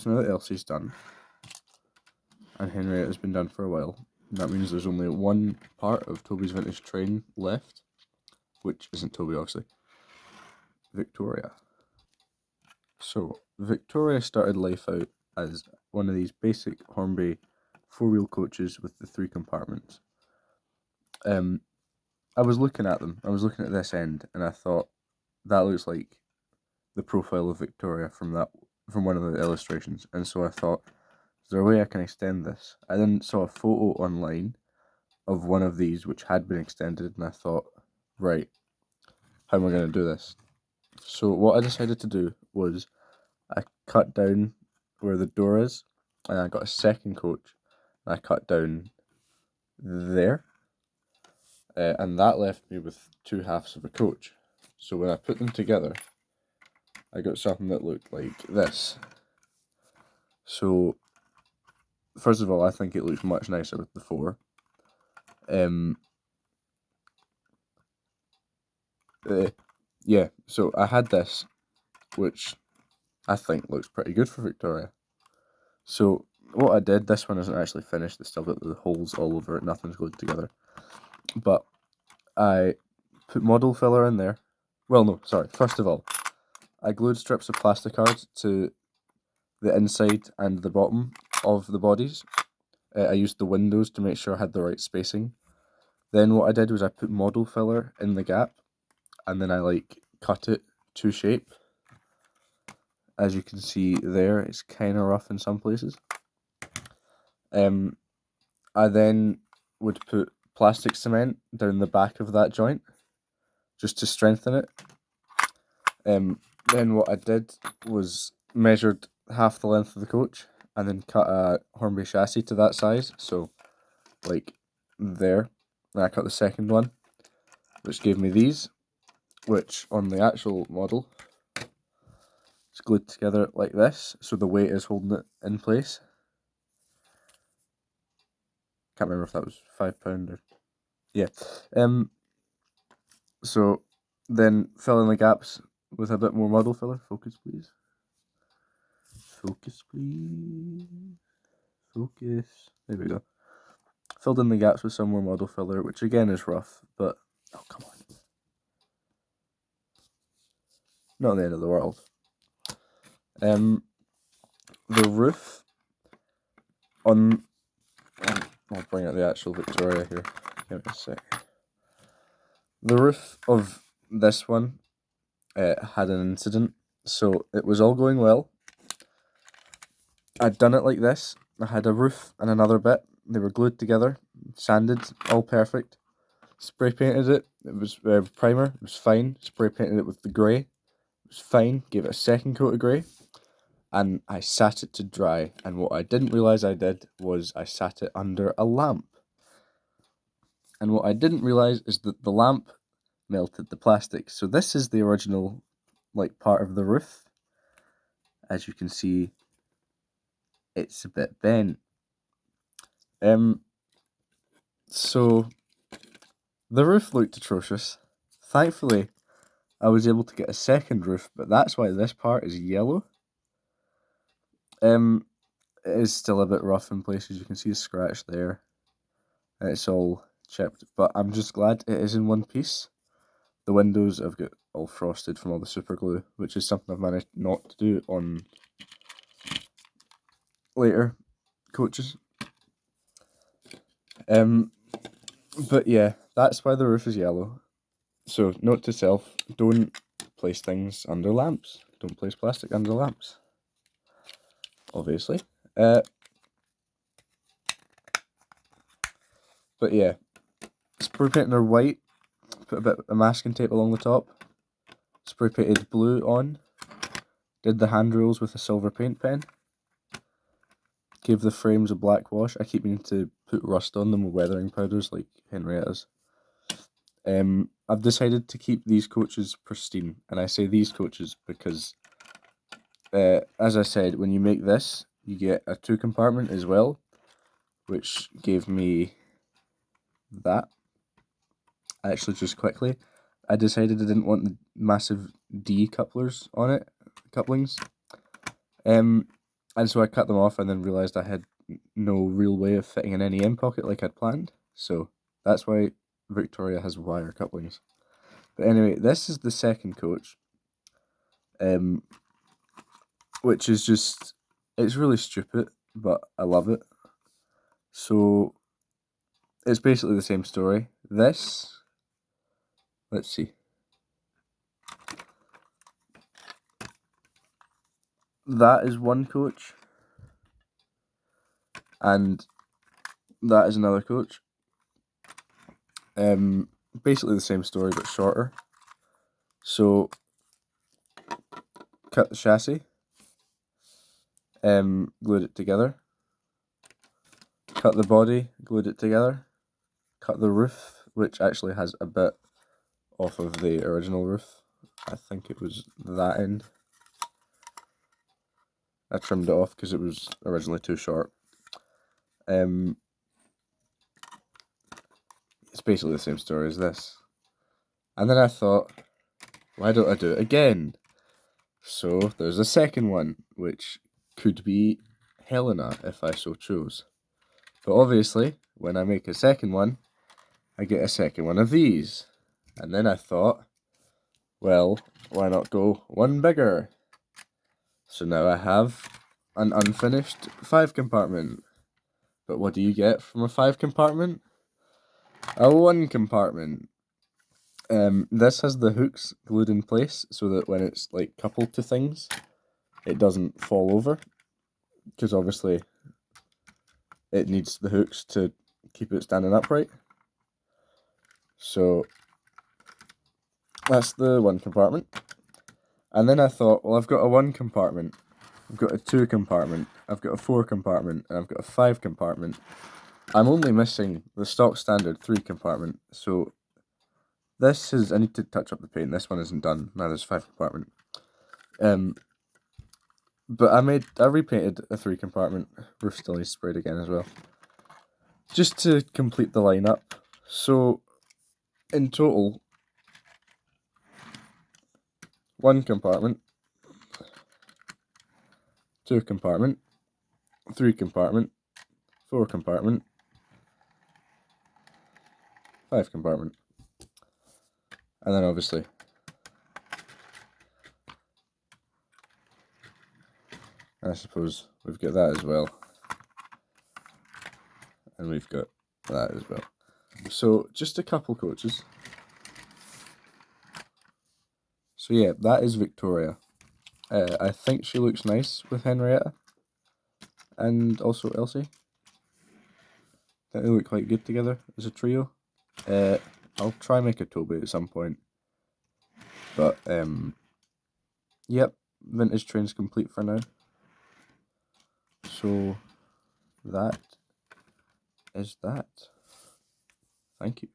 So now that Elsie's done, and Henrietta's been done for a while, that means there's only one part of Toby's vintage train left, which isn't Toby, obviously. Victoria. So, Victoria started life out as one of these basic Hornby four-wheel coaches with the 3 compartments. I was looking at them, I was looking at this end, and I thought, that looks like the profile of Victoria from one of the illustrations, and so I thought, is there a way I can extend this? I then saw a photo online of one of these which had been extended, and I thought, right, how am I going to do this? So what I decided to do was I cut down where the door is, and I got a second coach, and I cut down there, and that left me with 2 halves of a coach. So when I put them together, I got something that looked like this. So first of all, I think it looks much nicer with the 4. Yeah, so I had this, which I think looks pretty good for Victoria. So what I did, this one isn't actually finished, it's still got the holes all over it, nothing's glued together. But I put model filler in there. Well, no, sorry, first of all, I glued strips of plastic cards to the inside and the bottom of the bodies. I used the windows to make sure I had the right spacing. Then what I did was I put model filler in the gap, and then I cut it to shape. As you can see there, it's kind of rough in some places. I then would put plastic cement down the back of that joint, just to strengthen it. Then what I did was measured half the length of the coach, and then cut a Hornby chassis to that size, so like there. And I cut the second one, which gave me these, which on the actual model is glued together like this, so the weight is holding it in place. Can't remember if that was £5 or... yeah. So then fill in the gaps with a bit more model filler. Focus, please. Focus, please. Focus. There we go. Filled in the gaps with some more model filler, which again is rough, but oh, come on. Not the end of the world. The roof on... I'll bring out the actual Victoria here. Give me a sec. The roof of this one had an incident, so it was all going well. I'd done it like this. I had a roof and another bit. They were glued together, sanded, all perfect. Spray painted it. It was primer. It was fine. Spray painted it with the grey. It was fine. Gave it a second coat of grey, and I sat it to dry. And what I didn't realise I did was I sat it under a lamp. And what I didn't realise is that the lamp melted the plastic. So this is the original, part of the roof. As you can see, it's a bit bent. So the roof looked atrocious. Thankfully, I was able to get a second roof, but that's why this part is yellow. It is still a bit rough in places. You can see a scratch there. It's all chipped, but I'm just glad it is in one piece. The windows have got all frosted from all the super glue, which is something I've managed not to do on later coaches. But yeah, that's why the roof is yellow. So note to self, don't place things under lamps. Don't place plastic under lamps. Obviously. But yeah, spray painting her white, put a bit of masking tape along the top, spray painted blue on, did the handrails with a silver paint pen, gave the frames a black wash. I keep meaning to put rust on them with weathering powders like Henrietta's. I've decided to keep these coaches pristine, and I say these coaches because, as I said, when you make this, you get a 2 compartment as well, which gave me that. Actually, just quickly, I decided I didn't want the massive D couplers on it, couplings. And so I cut them off and then realised I had no real way of fitting in any end pocket like I'd planned. So that's why Victoria has wire couplings. But anyway, this is the second coach, which is just, it's really stupid, but I love it. So it's basically the same story. This, let's see. That is one coach, and that is another coach. Basically the same story but shorter. So cut the chassis, glued it together, cut the body, glued it together, cut the roof, which actually has a bit off of the original roof. I think it was that end. I trimmed it off because it was originally too short. It's basically the same story as this. And then I thought, why don't I do it again? So there's a second one, which could be Helena if I so chose. But obviously, when I make a second one, I get a second one of these. And then I thought, well, why not go one bigger? So now I have an unfinished 5-compartment. But what do you get from a 5-compartment? A 1-compartment. This has the hooks glued in place so that when it's like coupled to things, it doesn't fall over. Because obviously it needs the hooks to keep it standing upright. So that's the 1-compartment. And then I thought, well, I've got a 1-compartment, I've got a 2-compartment, I've got a 4-compartment, and I've got a 5-compartment. I'm only missing the stock standard 3-compartment. So this is, I need to touch up the paint. This one isn't done. Now there's 5-compartment. But I repainted a 3-compartment. Roof still needs sprayed again as well, just to complete the lineup. So in total, 1-compartment, 2-compartment, 3-compartment, 4-compartment, 5-compartment, and then obviously I suppose we've got that as well, and we've got that as well. So just a couple coaches. So yeah, that is Victoria. I think she looks nice with Henrietta and also Elsie. I think they look quite good together as a trio. I'll try and make a Toby at some point. But yep, vintage train's complete for now. So that is that. Thank you.